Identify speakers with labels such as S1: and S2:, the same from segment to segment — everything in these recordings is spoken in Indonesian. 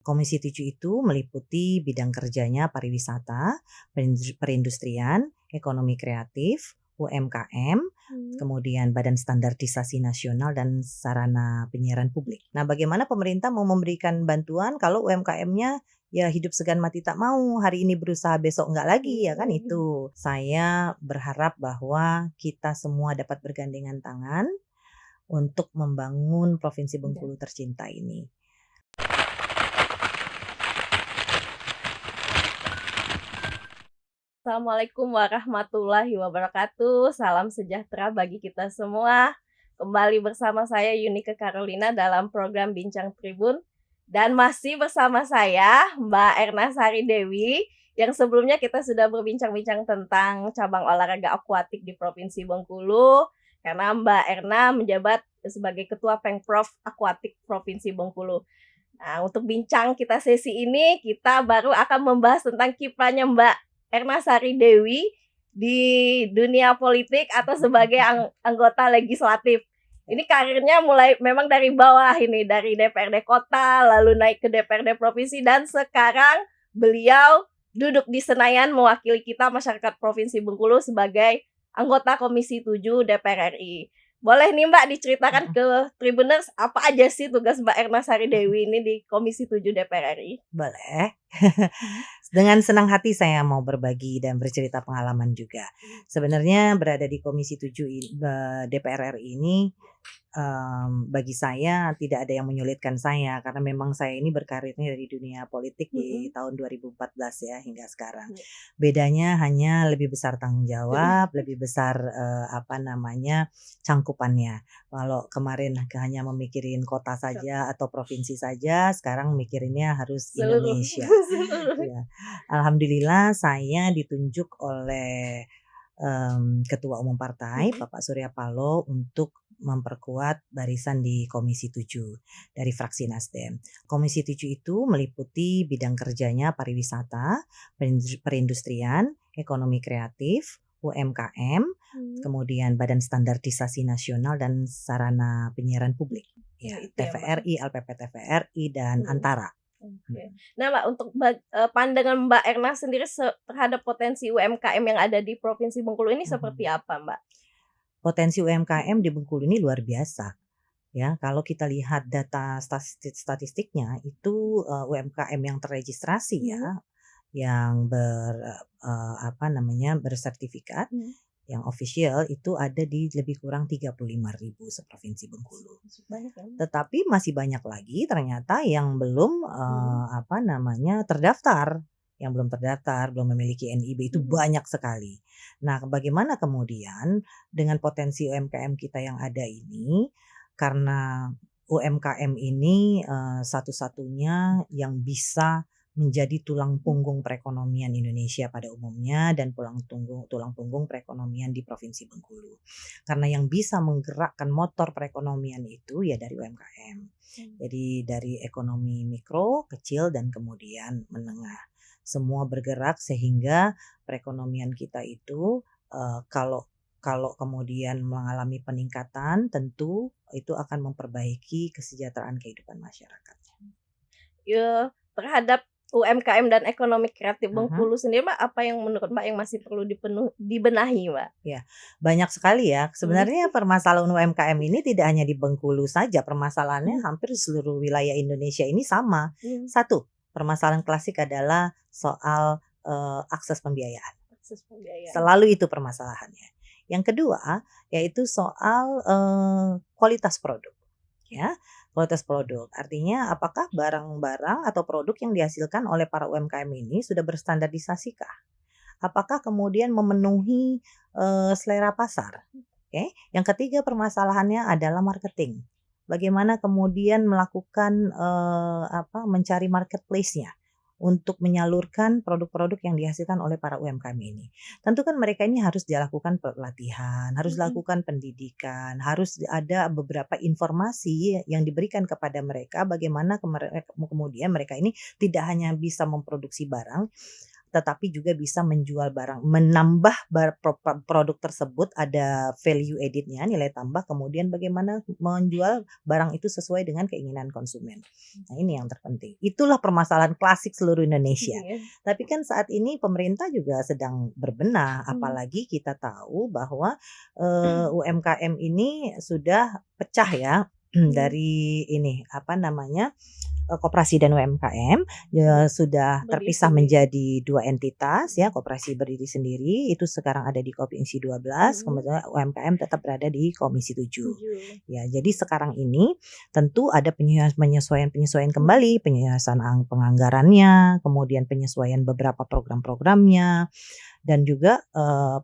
S1: Komisi 7 itu meliputi bidang kerjanya pariwisata, perindustrian, ekonomi kreatif, UMKM, kemudian Badan Standarisasi Nasional dan Sarana Penyiaran Publik. Nah, bagaimana pemerintah mau memberikan bantuan kalau UMKM-nya ya hidup segan mati tak mau, hari ini berusaha besok enggak lagi, ya kan itu. Saya berharap bahwa kita semua dapat bergandengan tangan untuk membangun Provinsi Bengkulu tercinta ini.
S2: Assalamualaikum warahmatullahi wabarakatuh. Salam sejahtera bagi kita semua. Kembali bersama saya Yunike Carolina dalam program Bincang Tribun. Dan masih bersama saya Mbak Erna Sari Dewi, yang sebelumnya kita sudah berbincang-bincang tentang cabang olahraga akuatik di Provinsi Bengkulu. Karena Mbak Erna menjabat sebagai Ketua Pengprov Akuatik Provinsi Bengkulu. Nah, untuk bincang kita sesi ini, kita baru akan membahas tentang kiprahnya Mbak Erna Sari Dewi di dunia politik atau sebagai anggota legislatif. Ini karirnya mulai memang dari bawah ini, dari DPRD kota, lalu naik ke DPRD provinsi, dan sekarang beliau duduk di Senayan mewakili kita masyarakat Provinsi Bengkulu sebagai anggota Komisi 7 DPR RI. Boleh nih Mbak diceritakan ke Tribuners apa aja sih tugas Mbak Erna Sari Dewi ini di Komisi 7 DPR RI?
S1: Boleh. Dengan senang hati saya mau berbagi dan bercerita pengalaman juga. Sebenarnya berada di Komisi 7 DPR RI ini bagi saya tidak ada yang menyulitkan saya karena memang saya ini berkarirnya dari dunia politik di tahun 2014 ya hingga sekarang. Bedanya hanya lebih besar tanggung jawab, lebih besar cangkupannya. Kalau kemarin hanya memikirin kota saja atau provinsi saja, sekarang mikirinnya harus Indonesia. Ya. Alhamdulillah saya ditunjuk oleh Ketua Umum Partai Bapak Surya Paloh untuk memperkuat barisan di Komisi 7 dari fraksi Nasdem. Komisi 7 itu meliputi bidang kerjanya pariwisata, perindustrian, ekonomi kreatif, UMKM, kemudian Badan Standarisasi Nasional dan Sarana Penyiaran Publik. Ya, TVRI, LPP TVRI dan Antara.
S2: Oke. Nah Mbak, untuk pandangan Mbak Erna sendiri terhadap potensi UMKM yang ada di Provinsi Bengkulu ini seperti apa Mbak?
S1: Potensi UMKM di Bengkulu ini luar biasa. Ya, kalau kita lihat data statistiknya itu UMKM yang terregistrasi ya, yang bersertifikat, yang official itu ada di lebih kurang 35.000 seprovinsi Bengkulu.
S2: Banyak ya?
S1: Tetapi masih banyak lagi ternyata yang belum terdaftar. Yang belum terdaftar, belum memiliki NIB itu banyak sekali. Nah, bagaimana kemudian dengan potensi UMKM kita yang ada ini, karena UMKM ini satu-satunya yang bisa menjadi tulang punggung perekonomian Indonesia pada umumnya dan tulang punggung perekonomian di Provinsi Bengkulu. Karena yang bisa menggerakkan motor perekonomian itu ya dari UMKM. Jadi dari ekonomi mikro, kecil dan kemudian menengah. Semua bergerak sehingga perekonomian kita itu kalau kemudian mengalami peningkatan tentu itu akan memperbaiki kesejahteraan kehidupan masyarakat.
S2: Ya, terhadap UMKM dan ekonomi kreatif Bengkulu sendiri Mbak, apa yang menurut Mbak yang masih perlu dibenahi Mbak?
S1: Ya, banyak sekali ya. Sebenarnya permasalahan UMKM ini tidak hanya di Bengkulu saja, permasalahannya hampir di seluruh wilayah Indonesia ini sama. Satu, permasalahan klasik adalah soal akses pembiayaan. Selalu itu permasalahannya. Yang kedua, yaitu soal kualitas produk. Ya, kualitas produk. Artinya apakah barang-barang atau produk yang dihasilkan oleh para UMKM ini sudah berstandarisasi-kah? Apakah kemudian memenuhi selera pasar? Oke. Yang ketiga permasalahannya adalah marketing. Bagaimana kemudian melakukan mencari marketplace-nya untuk menyalurkan produk-produk yang dihasilkan oleh para UMKM ini. Tentu kan mereka ini harus dilakukan pelatihan, harus dilakukan pendidikan, harus ada beberapa informasi yang diberikan kepada mereka bagaimana kemudian mereka ini tidak hanya bisa memproduksi barang, tetapi juga bisa menjual barang, menambah produk tersebut ada value added-nya, nilai tambah, kemudian bagaimana menjual barang itu sesuai dengan keinginan konsumen. Nah, ini yang terpenting. Itulah permasalahan klasik seluruh Indonesia.
S2: Iya.
S1: Tapi kan saat ini pemerintah juga sedang berbenah, apalagi kita tahu bahwa UMKM ini sudah pecah ya dari ini apa namanya koperasi dan UMKM sudah
S2: Berdiri
S1: terpisah
S2: sendiri.
S1: menjadi dua entitas ya, koperasi berdiri sendiri itu sekarang ada di Komisi 12, kemudian UMKM tetap berada di Komisi 7. Ya, jadi sekarang ini tentu ada penyesuaian kembali, penyesuaian penganggarannya, kemudian penyesuaian beberapa program-programnya dan juga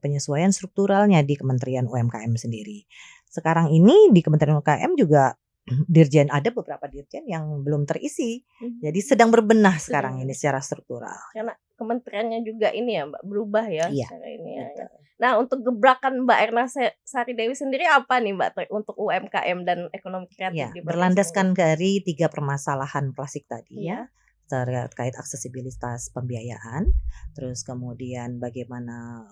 S1: penyesuaian strukturalnya di Kementerian UMKM sendiri. Sekarang ini di Kementerian UMKM juga ada beberapa dirjen yang belum terisi. Jadi sedang berbenah sekarang ini secara struktural.
S2: Karena kementeriannya juga ini ya Mbak, berubah ya
S1: Iya,
S2: secara ini ya.
S1: betul.
S2: Nah, untuk gebrakan Mbak Erna Sari Dewi sendiri apa nih Mbak untuk UMKM dan ekonomi kreatif
S1: Ya,
S2: di Provinsi
S1: berlandaskan
S2: Bengkulu?
S1: dari 3 permasalahan klasik tadi
S2: Iya.
S1: ya, terkait aksesibilitas pembiayaan, terus kemudian bagaimana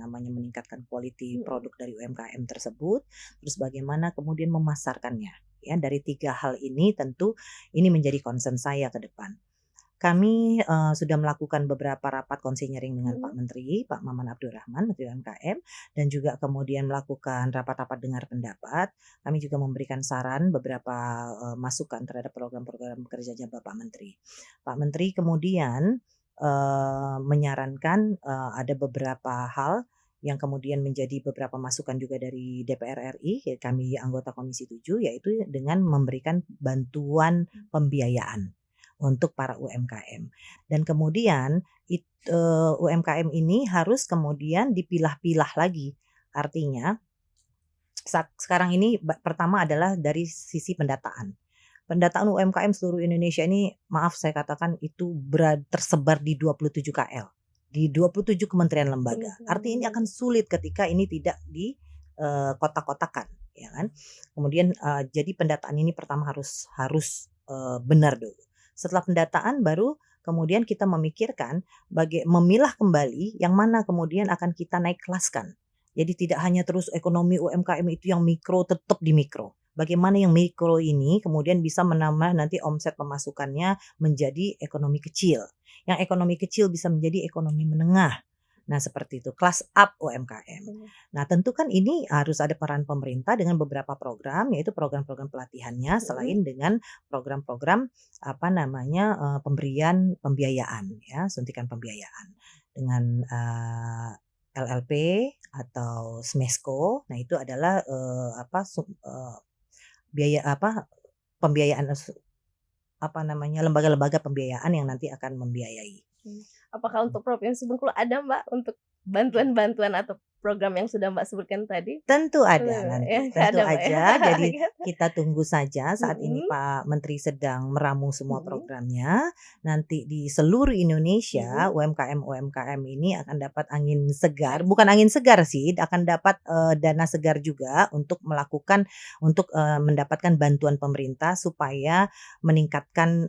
S1: meningkatkan quality produk dari UMKM tersebut, terus bagaimana kemudian memasarkannya. Ya, dari 3 hal ini tentu ini menjadi concern saya ke depan. Kami sudah melakukan beberapa rapat konseling dengan Pak Menteri, Pak Maman Abdurrahman, Menteri UMKM, dan juga kemudian melakukan rapat-rapat dengar pendapat. Kami juga memberikan saran beberapa masukan terhadap program-program kerjanya Bapak Menteri. Pak Menteri kemudian menyarankan ada beberapa hal yang kemudian menjadi beberapa masukan juga dari DPR RI, kami anggota Komisi 7, yaitu dengan memberikan bantuan pembiayaan untuk para UMKM. Dan kemudian UMKM ini harus kemudian dipilah-pilah lagi. Artinya sekarang ini pertama adalah dari sisi pendataan. Pendataan UMKM seluruh Indonesia ini, maaf saya katakan itu tersebar di 27 KL, di 27 kementerian lembaga. Artinya ini akan sulit ketika ini tidak di kotak-kotakan, ya kan? Kemudian jadi pendataan ini pertama harus benar dulu. Setelah pendataan baru kemudian kita memikirkan memilah kembali yang mana kemudian akan kita naik kelaskan. Jadi tidak hanya terus ekonomi UMKM itu yang mikro tetap di mikro. Bagaimana yang mikro ini kemudian bisa menambah nanti omset pemasukannya menjadi ekonomi kecil. Yang ekonomi kecil bisa menjadi ekonomi menengah. Nah, seperti itu, class up UMKM. Nah, tentu kan ini harus ada peran pemerintah dengan beberapa program, yaitu program-program pelatihannya selain dengan program-program pemberian pembiayaan ya, suntikan pembiayaan dengan LLP atau Smesco. Nah, itu adalah pembiayaan lembaga-lembaga pembiayaan yang nanti akan membiayai.
S2: Apakah untuk Provinsi Bengkulu ada Mbak untuk bantuan-bantuan atau program yang sudah Mbak sebutkan tadi?
S1: Tentu ada nanti, tentu
S2: ada Mbak ya.
S1: aja. Jadi kita tunggu saja, saat ini Pak Menteri sedang meramu semua programnya. Nanti di seluruh Indonesia UMKM ini akan dapat angin segar, bukan angin segar sih, akan dapat dana segar juga untuk mendapatkan bantuan pemerintah supaya meningkatkan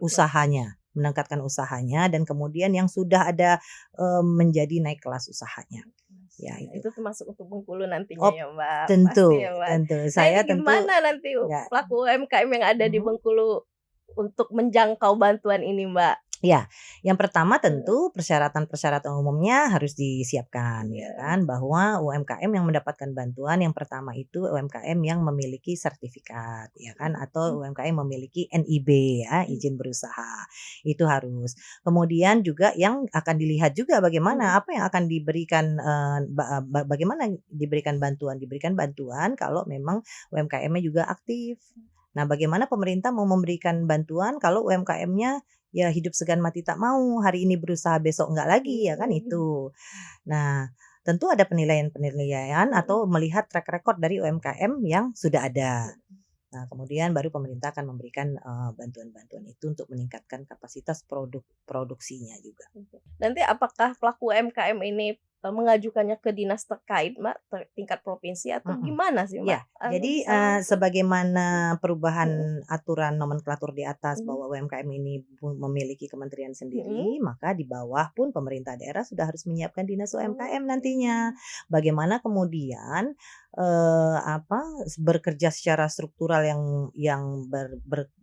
S1: usahanya dan kemudian yang sudah ada menjadi naik kelas usahanya. Ya,
S2: itu termasuk untuk Bengkulu nantinya ya Mbak.
S1: Tentu,
S2: pasti ya, Mbak.
S1: tentu.
S2: Nah,
S1: Saya
S2: ini gimana nanti pelaku UMKM yang ada di Bengkulu untuk menjangkau bantuan ini Mbak?
S1: Ya, yang pertama tentu persyaratan-persyaratan umumnya harus disiapkan ya kan, bahwa UMKM yang mendapatkan bantuan yang pertama itu UMKM yang memiliki sertifikat ya kan, atau UMKM memiliki NIB ya, izin berusaha. Itu harus. Kemudian juga yang akan dilihat juga bagaimana apa yang akan diberikan bagaimana diberikan bantuan kalau memang UMKM-nya juga aktif. Nah, bagaimana pemerintah mau memberikan bantuan kalau UMKM-nya ya hidup segan mati tak mau, hari ini berusaha besok enggak lagi ya kan itu. Nah, tentu ada penilaian atau melihat track record dari UMKM yang sudah ada. Nah, kemudian baru pemerintah akan memberikan bantuan-bantuan itu untuk meningkatkan kapasitas produksinya juga.
S2: Nanti apakah pelaku UMKM ini mengajukannya ke dinas terkait, Mbak, tingkat provinsi atau
S1: Mhm.
S2: gimana sih, Mbak?
S1: Ya, jadi,
S2: Bisa langsung?
S1: sebagaimana
S2: Mhm,
S1: perubahan aturan nomenklatur di atas
S2: mhm,
S1: bahwa UMKM ini memiliki kementerian
S2: mhm.
S1: sendiri, maka di bawah pun pemerintah daerah sudah harus menyiapkan dinas UMKM
S2: Oke.
S1: nantinya. Bagaimana kemudian, bekerja secara struktural yang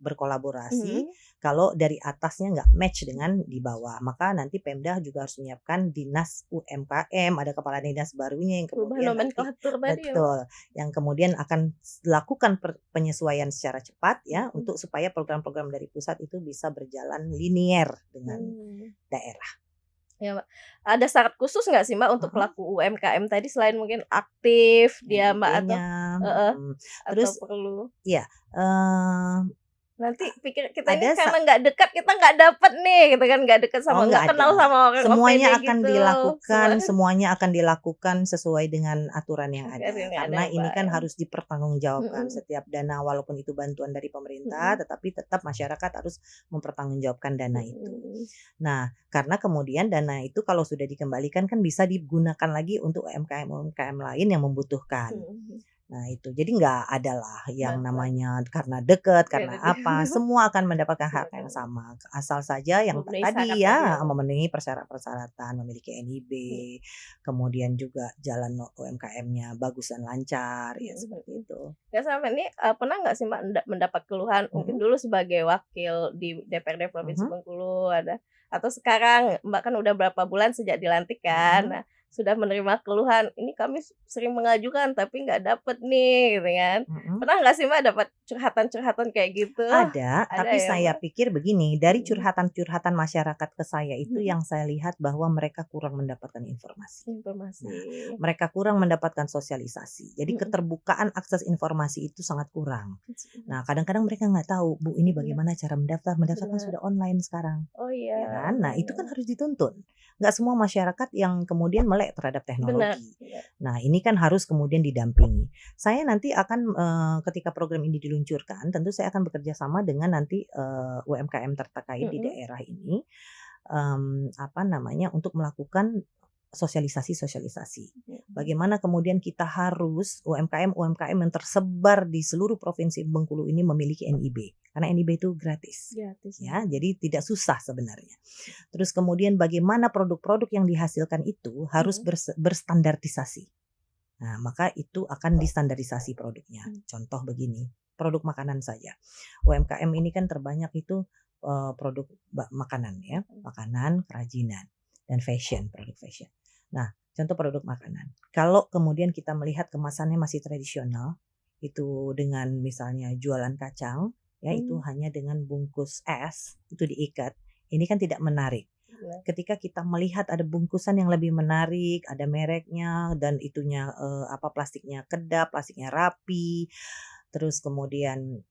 S1: berkolaborasi,
S2: Mhm.
S1: kalau dari atasnya nggak match dengan di bawah, maka nanti Pemda juga harus menyiapkan dinas UMKM, ada kepala dinas barunya yang
S2: Perubahan
S1: kemudian nanti
S2: nomenklatur tadi ya, Mbak?
S1: betul, yang kemudian akan lakukan penyesuaian secara cepat ya
S2: Mhm.
S1: untuk supaya program-program dari pusat itu bisa berjalan linier dengan
S2: Mmm.
S1: daerah.
S2: Ya, Mbak. Ada syarat khusus nggak sih, Mbak, untuk
S1: Mhm,
S2: pelaku UMKM tadi selain mungkin aktif dia, Mbak, atau
S1: NIB-nya,
S2: heeh, atau
S1: terus
S2: perlu
S1: ya, eee,
S2: nanti pikir kita ini
S1: ada
S2: karena nggak dekat, kita nggak dapet nih gitu kan, nggak dekat
S1: Oh,
S2: sama nggak
S1: nggak
S2: kenal
S1: ada.
S2: sama orang OPD gitu. Semua
S1: Semuanya akan dilakukan sesuai dengan aturan yang
S2: dari
S1: ada.
S2: yang ada
S1: Karena
S2: ya,
S1: ini
S2: Mbak,
S1: kan
S2: ya.
S1: harus dipertanggungjawabkan
S2: Mhm,
S1: setiap dana walaupun itu bantuan dari pemerintah,
S2: mhm,
S1: tetapi tetap masyarakat harus mempertanggungjawabkan dana itu.
S2: mhm,
S1: Nah, karena kemudian dana itu kalau sudah dikembalikan kan bisa digunakan lagi untuk UMKM-UMKM lain yang membutuhkan.
S2: mhm.
S1: Nah itu, jadi nggak ada lah yang
S2: Bantuan
S1: namanya karena dekat, karena
S2: kredit
S1: apa, semua akan mendapatkan hak yang
S2: silakan.
S1: sama. Asal saja yang
S2: Memenuhi syarat
S1: tadi
S2: tadi ya,
S1: ya,
S2: Mbak.
S1: memenuhi persyaratan, memiliki NIB,
S2: Mhm,
S1: kemudian juga jalan UMKM-nya bagus dan lancar, ya
S2: mhm,
S1: seperti
S2: mhm.
S1: itu.
S2: Ya selama ini, pernah nggak sih Mbak mendapat keluhan mungkin
S1: Mhm,
S2: dulu sebagai wakil di DPRD Provinsi
S1: mhm,
S2: Bengkulu ada atau sekarang Mbak kan udah berapa bulan sejak dilantik kan,
S1: mhm,
S2: nah sudah menerima keluhan, "Ini kami sering mengajukan tapi nggak dapet nih," gitu kan.
S1: mhm.
S2: Pernah nggak sih Mbak dapat curhatan-curhatan kayak gitu?
S1: Ada,
S2: Ada
S1: tapi
S2: ya
S1: saya
S2: Mbak?
S1: pikir begini, dari
S2: Mhm,
S1: curhatan-curhatan masyarakat ke saya itu
S2: mhm,
S1: yang saya lihat bahwa mereka kurang mendapatkan informasi.
S2: informasi.
S1: Nah, mereka kurang mendapatkan sosialisasi. Jadi
S2: Mhm,
S1: keterbukaan akses informasi itu sangat kurang.
S2: mhm,
S1: Nah, kadang-kadang mereka nggak tahu, "Bu, ini
S2: bener
S1: bagaimana cara mendaftar?" Mendaftar kan
S2: bener.
S1: sudah online sekarang,
S2: Oh iya
S1: ya kan? Nah, itu kan
S2: online,
S1: harus dituntun. Nggak semua masyarakat yang kemudian melek terhadap
S2: benar
S1: teknologi.
S2: bener,
S1: Nah, ini kan harus kemudian didampingi. Saya nanti akan, ketika program ini diluncurkan, tentu saya akan bekerja sama dengan nanti, UMKM terkait di
S2: mhm,
S1: daerah ini, untuk melakukan sosialisasi-sosialisasi.
S2: mhm.
S1: Bagaimana kemudian kita harus UMKM-UMKM yang tersebar di seluruh provinsi Bengkulu ini memiliki NIB, karena NIB itu gratis,
S2: Gratis ya.
S1: ya, jadi tidak susah sebenarnya. Terus kemudian bagaimana produk-produk yang dihasilkan itu harus
S2: Mhm,
S1: berstandardisasi. Nah, maka itu akan distandarisasi produknya.
S2: mmm,
S1: Contoh begini, produk makanan saja. UMKM ini kan terbanyak itu, produk makanan ya,
S2: mhm,
S1: makanan, kerajinan, dan fashion, produk fashion. Nah, contoh produk makanan. Kalau kemudian kita melihat kemasannya masih tradisional, itu dengan misalnya jualan kacang, ya itu
S2: mmm,
S1: hanya dengan bungkus es, itu diikat, ini kan tidak menarik.
S2: bener,
S1: Ketika kita melihat ada bungkusan yang lebih menarik, ada mereknya dan itunya, plastiknya kedap, plastiknya rapi, terus kemudian,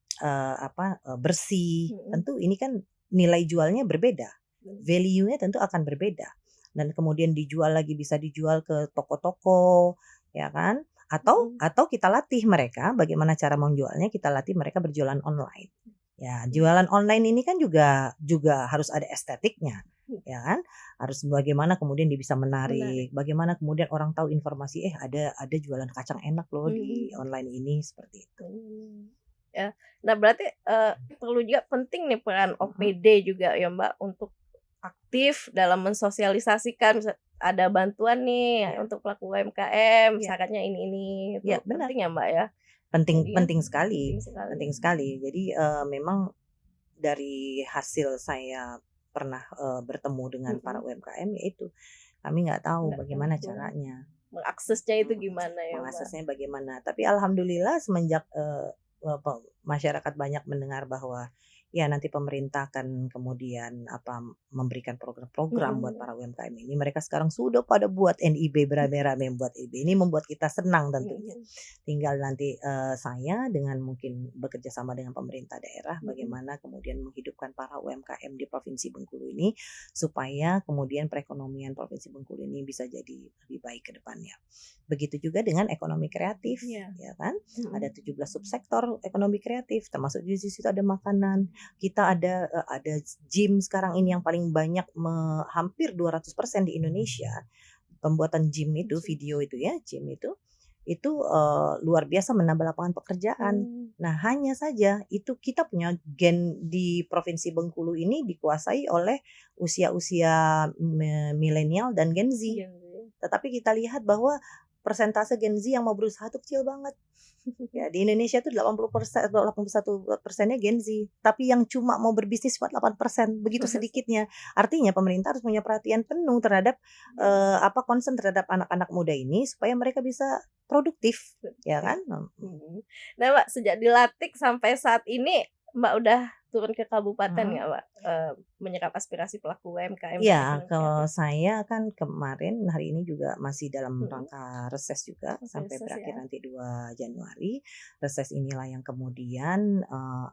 S1: bersih,
S2: mhm,
S1: tentu ini kan nilai jualnya berbeda,
S2: bener,
S1: value-nya tentu akan berbeda dan kemudian dijual lagi bisa dijual ke toko-toko, ya kan? Atau
S2: mhm,
S1: atau kita latih mereka bagaimana cara menjualnya, kita latih mereka berjualan online. Ya,
S2: mmm,
S1: jualan online ini kan juga juga harus ada estetiknya,
S2: mhm,
S1: ya kan? Harus bagaimana kemudian dia bisa
S2: menarik,
S1: menarik, bagaimana kemudian orang tahu informasi, ada jualan kacang enak loh di
S2: mhm,
S1: online ini, seperti itu.
S2: ya. Nah berarti, perlu juga penting nih peran
S1: Mhm,
S2: OPD juga ya Mbak untuk aktif dalam mensosialisasikan ada bantuan nih
S1: iya
S2: untuk pelaku UMKM
S1: iya
S2: syaratnya ini itu
S1: iya, benar,
S2: penting ya Mbak ya?
S1: penting
S2: Jadinya
S1: penting sekali
S2: penting sekali.
S1: penting sekali. Jadi, memang dari hasil saya pernah, bertemu dengan para
S2: Mhm,
S1: UMKM, yaitu kami nggak tahu
S2: nggak
S1: bagaimana
S2: tahu
S1: caranya.
S2: mengaksesnya itu
S1: Mhm,
S2: gimana ya Mbak?
S1: mengaksesnya bagaimana. Tapi alhamdulillah semenjak, eee, pe masyarakat banyak mendengar bahwa, ya nanti pemerintah akan kemudian memberikan program-program buat
S2: Mhm,
S1: para UMKM ini, mereka sekarang sudah pada buat NIB, beramai-ramai buat IB. Ini membuat kita senang tentunya.
S2: mhm,
S1: Tinggal nanti, saya dengan mungkin bekerja sama dengan pemerintah daerah,
S2: mhm,
S1: bagaimana kemudian menghidupkan para UMKM di Provinsi Bengkulu ini, supaya kemudian perekonomian Provinsi Bengkulu ini bisa jadi lebih baik ke depannya. Begitu juga dengan ekonomi kreatif,
S2: iya,
S1: ya kan? Ada
S2: mhm,
S1: 17 subsektor ekonomi kreatif, termasuk di situ ada makanan. Kita ada gym sekarang ini yang paling banyak hampir 200% di Indonesia. pembuatan gym itu,
S2: Gym.
S1: video itu ya, gym itu luar biasa menambah lapangan pekerjaan. Nah, hanya saja itu kita punya gen di Provinsi Bengkulu ini dikuasai oleh usia-usia milenial dan Gen Z.
S2: Iya.
S1: Tetapi kita lihat bahwa persentase Gen Z yang mau berusaha itu kecil banget. Ya, di Indonesia itu 80%, 81%-nya Gen Z, tapi yang cuma mau berbisnis buat 8%, begitu sedikitnya. Artinya pemerintah harus punya perhatian penuh terhadap concern terhadap anak-anak muda ini supaya mereka bisa produktif, ya kan?
S2: Nah, Mbak, sejak dilatih sampai saat ini Mbak udah turun ke kabupaten nggak, Mbak? Menyerap aspirasi pelaku UMKM dan
S1: Iya,
S2: ekonomi
S1: kalau
S2: kreatif.
S1: saya kan kemarin hari ini juga masih dalam
S2: Mhm.
S1: rangka reses juga sampai
S2: Reses
S1: berakhir
S2: ya.
S1: nanti 2 Januari. Reses inilah yang kemudian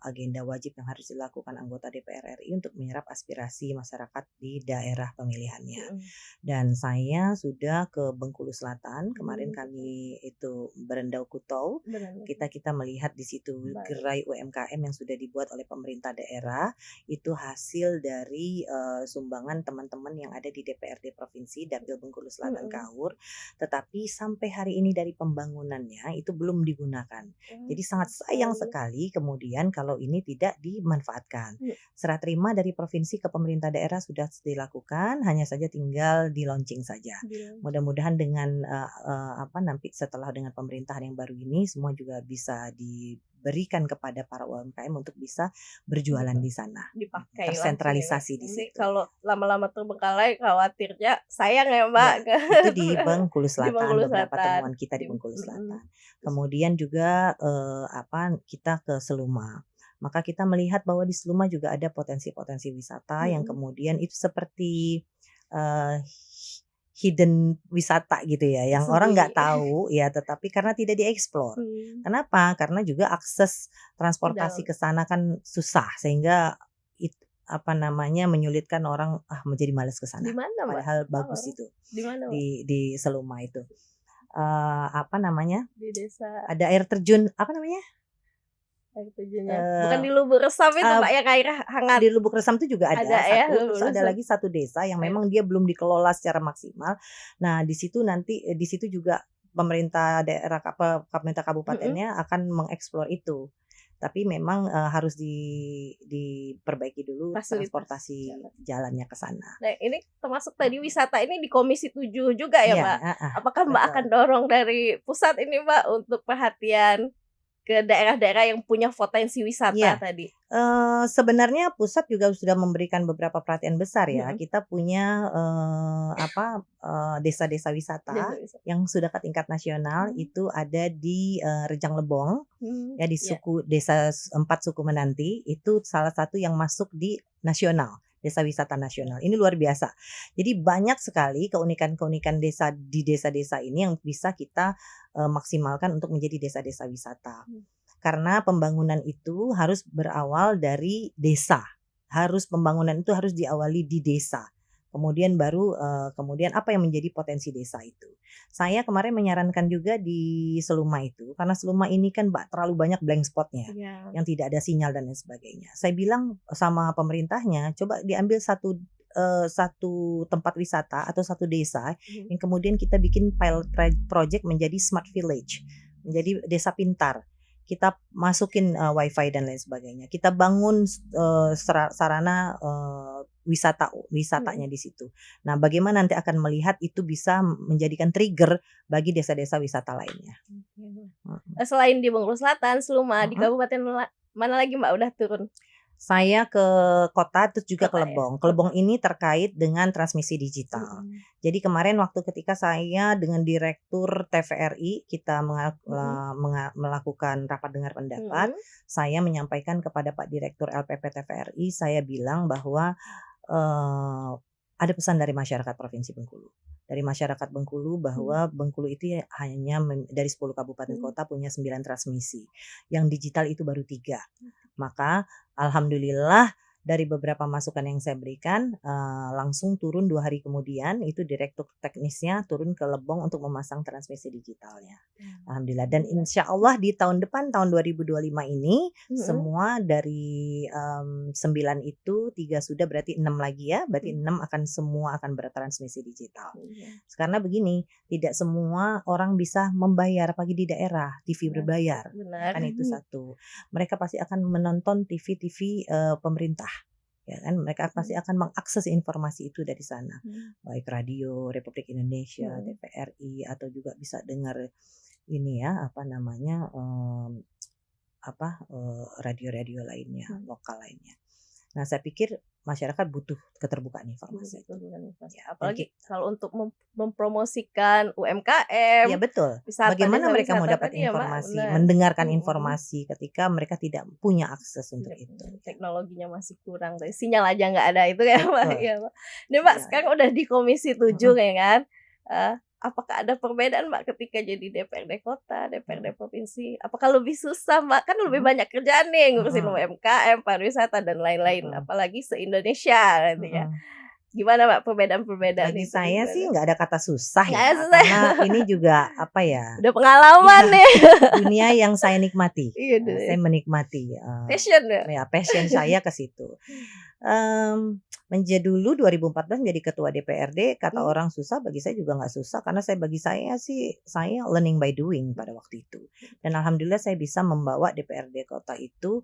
S1: agenda wajib yang harus dilakukan anggota DPR RI untuk menyerap aspirasi masyarakat di daerah pemilihannya. Dan saya sudah ke Bengkulu Selatan, kemarin kami itu Berendau Kutau.
S2: Benar.
S1: Kita melihat di situ
S2: Baik.
S1: gerai UMKM yang sudah dibuat oleh pemerintah daerah, itu hasil dari sumbangan teman-teman yang ada di DPRD Provinsi Dapil Bengkulu Selatan Kaur, tetapi sampai hari ini dari pembangunannya itu belum digunakan. Jadi sangat sayang sekali kemudian kalau ini tidak dimanfaatkan. Serah terima dari provinsi ke pemerintah daerah sudah dilakukan, hanya saja tinggal di launching saja. Mudah-mudahan dengan nanti setelah dengan pemerintahan yang baru ini semua juga bisa diberikan kepada para UMKM untuk bisa berjualan di sana.
S2: Dipakai
S1: Tersentralisasi di
S2: Nanti
S1: situ.
S2: kalau lama-lama terbengkalai khawatirnya sayang ya, Mbak.
S1: Ya, itu di Bengkulu
S2: Di Bengkulu
S1: Selatan, beberapa
S2: Selatan.
S1: temuan kita di Bengkulu Selatan. Kemudian juga kita ke Seluma. Maka kita melihat bahwa di Seluma juga ada potensi-potensi wisata yang kemudian itu seperti hidden wisata gitu ya, yang orang nggak tahu ya, tetapi karena tidak dieksplor. Kenapa? Karena juga akses transportasi ke sana kan susah sehingga menyulitkan orang menjadi malas ke sana.
S2: Di mana, Mbak?
S1: Padahal bagus itu.
S2: Di mana, Mbak?
S1: Di Seluma itu.
S2: Di desa.
S1: Ada air terjun, apa namanya?
S2: Air terjunnya. Bukan di Lubuk Resam itu, Mbak, yang air hangat.
S1: Di Lubuk Resam itu juga ada
S2: ya,
S1: satu, terus ada lagi satu desa yang memang dia belum dikelola secara maksimal. Nah, di situ juga pemerintah daerah pemerintah kabupatennya akan mengeksplor itu. Tapi memang harus diperbaiki dulu transportasi jalannya ke sana.
S2: Nah, ini termasuk tadi wisata ini di Komisi 7 juga ya,
S1: Iya,
S2: Mbak? Apakah Mbak akan dorong dari pusat ini, Mbak, untuk perhatian ke daerah-daerah yang punya potensi wisata tadi?
S1: Sebenarnya pusat juga sudah memberikan beberapa perhatian besar ya. Kita punya desa-desa wisata yang sudah ke tingkat nasional, itu ada di Rejang Lebong, ya di desa 4 suku Menanti, itu salah satu yang masuk di nasional. Desa wisata nasional ini luar biasa. Jadi banyak sekali keunikan-keunikan desa di desa-desa ini yang bisa kita maksimalkan untuk menjadi desa-desa wisata. Karena pembangunan itu harus berawal dari desa. Pembangunan itu harus diawali di desa. Kemudian baru kemudian apa yang menjadi potensi desa itu. Saya kemarin menyarankan juga di Seluma itu, karena Seluma ini kan terlalu banyak blank spotnya, yang tidak ada sinyal dan lain sebagainya. Saya bilang sama pemerintahnya, coba diambil satu tempat wisata atau satu desa yang kemudian kita bikin pilot project menjadi smart village, menjadi desa pintar. Kita masukin wifi dan lain sebagainya. Kita bangun sarana wisatanya di situ. Nah, bagaimana nanti akan melihat itu bisa menjadikan trigger bagi desa-desa wisata lainnya.
S2: Selain di Bengkulu Selatan, Seluma, di kabupaten mana lagi Mbak udah turun?
S1: Saya ke kota, terus juga ke Lebong. Ke Lebong ini terkait dengan transmisi digital. Jadi kemarin waktu ketika saya dengan Direktur TVRI kita melakukan rapat dengar pendapat, saya menyampaikan kepada Pak Direktur LPP TVRI, saya bilang bahwa ada pesan dari masyarakat Provinsi Bengkulu. Dari masyarakat Bengkulu bahwa Bengkulu itu hanya dari 10 kabupaten kota punya 9 transmisi. Yang digital itu baru 3. Maka alhamdulillah dari beberapa masukan yang saya berikan, langsung turun 2 hari kemudian itu direktur teknisnya turun ke Lebong untuk memasang transmisi digitalnya. Alhamdulillah, dan insya Allah di tahun depan, tahun 2025 ini semua dari 9 itu 3 sudah, berarti 6 lagi ya, berarti 6 semua akan bertransmisi digital. Karena begini, tidak semua orang bisa membayar, apalagi di daerah TV berbayar.
S2: Benar.
S1: Kan itu satu. Mereka pasti akan menonton TV pemerintah, ya kan? Mereka pasti akan mengakses informasi itu dari sana, baik radio Republik Indonesia, TVRI, atau juga bisa dengar ini ya, radio-radio lainnya, lokal lainnya. Nah, saya pikir masyarakat butuh keterbukaan informasi.
S2: Ya, apalagi kalau untuk mempromosikan UMKM.
S1: Ya betul. Bagaimana mereka mau dapat informasi, mendengarkan informasi ketika mereka tidak punya akses untuk itu.
S2: Teknologinya masih kurang, sinyal aja nggak ada itu ya Mbak. Ya, Mbak. Nih Mbak, sekarang udah di Komisi 7 ya kan. Apakah ada perbedaan Mbak ketika jadi DPRD kota, DPRD provinsi? Apakah lebih susah Mbak? Kan lebih banyak kerjaan nih ngurusin UMKM, pariwisata dan lain-lain. Apalagi se-Indonesia gitu ya. Gimana Mbak perbedaan-perbedaan
S1: Bagi
S2: itu?
S1: saya sih nggak ada kata susah
S2: Nggak
S1: ya,
S2: susah.
S1: karena ini juga
S2: udah pengalaman nih.
S1: Dunia yang saya nikmati.
S2: Iya,
S1: Saya menikmati.
S2: Passion ya?
S1: Passion saya ke situ. Dulu 2014 menjadi ketua DPRD, kata orang susah, bagi saya juga nggak susah, karena bagi saya sih, saya learning by doing pada waktu itu. Dan alhamdulillah saya bisa membawa DPRD kota itu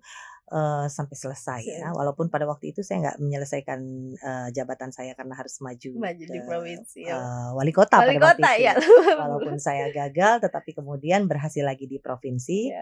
S1: sampai selesai ya, walaupun pada waktu itu saya nggak menyelesaikan jabatan saya karena harus maju
S2: di provinsi
S1: wali kota pada waktu itu.
S2: Ya.
S1: Walaupun saya gagal, tetapi kemudian berhasil lagi di provinsi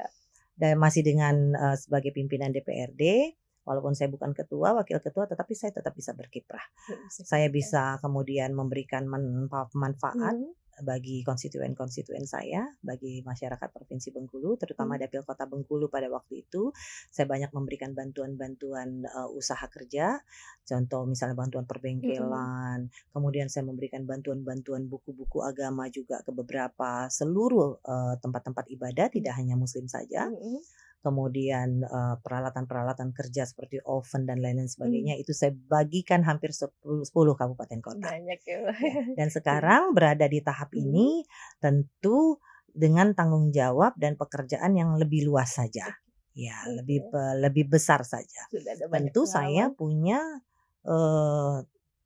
S1: dan masih dengan sebagai pimpinan DPRD. Walaupun saya bukan ketua, wakil ketua, tetapi saya tetap bisa berkiprah. Saya bisa kemudian memberikan manfaat bagi konstituen-konstituen saya, bagi masyarakat Provinsi Bengkulu, terutama Dapil Kota Bengkulu pada waktu itu. Saya banyak memberikan bantuan-bantuan usaha kerja, contoh misalnya bantuan perbengkelan, kemudian saya memberikan bantuan-bantuan buku-buku agama juga ke beberapa seluruh tempat-tempat ibadah, tidak hanya Muslim saja. Kemudian peralatan-peralatan kerja seperti oven dan lain-lain sebagainya itu saya bagikan hampir 10 kabupaten kota.
S2: Banyak ya.
S1: Dan sekarang berada di tahap ini tentu dengan tanggung jawab dan pekerjaan yang lebih luas saja. Ya, lebih besar saja. Tentu saya punya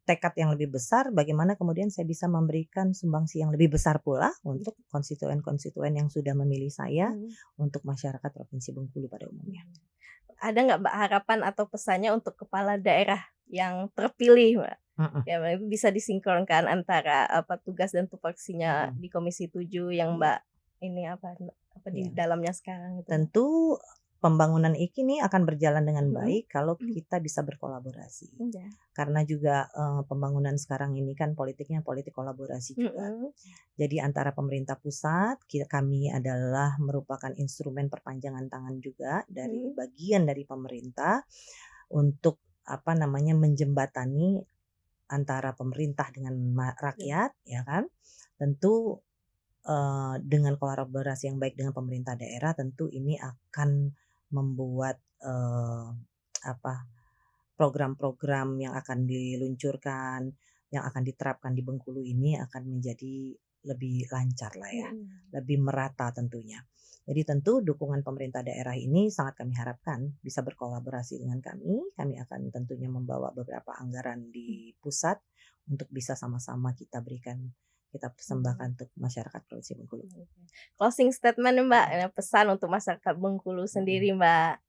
S1: tekad yang lebih besar, bagaimana kemudian saya bisa memberikan sumbangsi yang lebih besar pula untuk konstituen-konstituen yang sudah memilih saya untuk masyarakat Provinsi Bengkulu pada umumnya.
S2: Ada nggak Mbak harapan atau pesannya untuk kepala daerah yang terpilih Mbak? Ya, bisa disinkronkan antara tugas dan tupoksinya di Komisi 7 yang Mbak ini di dalamnya sekarang gitu.
S1: Tentu pembangunan ini akan berjalan dengan baik kalau kita bisa berkolaborasi. Karena juga pembangunan sekarang ini kan politiknya politik kolaborasi juga. Jadi antara pemerintah pusat, kami adalah merupakan instrumen perpanjangan tangan juga dari bagian dari pemerintah untuk menjembatani antara pemerintah dengan rakyat, ya kan? Tentu dengan kolaborasi yang baik dengan pemerintah daerah, tentu ini akan membuat program-program yang akan diluncurkan, yang akan diterapkan di Bengkulu ini akan menjadi lebih lancar lah ya, lebih merata tentunya. Jadi tentu dukungan pemerintah daerah ini sangat kami harapkan bisa berkolaborasi dengan kami. Kami akan tentunya membawa beberapa anggaran di pusat untuk bisa sama-sama kita persembahkan untuk masyarakat Provinsi Bengkulu.
S2: Closing statement Mbak, pesan untuk masyarakat Bengkulu sendiri Mbak.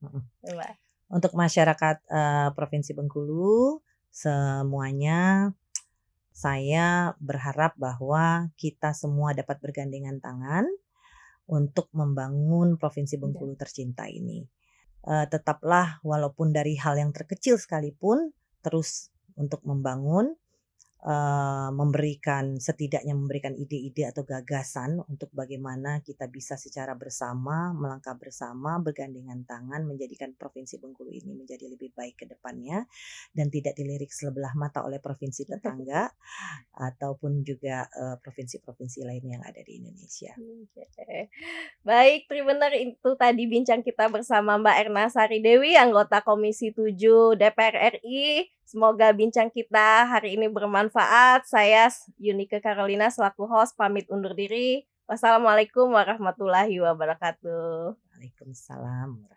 S1: Untuk masyarakat Provinsi Bengkulu semuanya, saya berharap bahwa kita semua dapat bergandengan tangan untuk membangun Provinsi Bengkulu tercinta ini. Tetaplah walaupun dari hal yang terkecil sekalipun terus untuk membangun. setidaknya memberikan ide-ide atau gagasan untuk bagaimana kita bisa secara bersama, melangkah bersama, bergandengan tangan menjadikan Provinsi Bengkulu ini menjadi lebih baik ke depannya dan tidak dilirik sebelah mata oleh provinsi tetangga ataupun juga provinsi-provinsi lain yang ada di Indonesia.
S2: Oke. Baik, Tribunner, itu tadi bincang kita bersama Mbak Erna Sari Dewi, anggota Komisi 7 DPR RI. Semoga bincang kita hari ini bermanfaat. Saya Yunike Carolina selaku host pamit undur diri. Wassalamualaikum warahmatullahi wabarakatuh.
S1: Waalaikumsalam.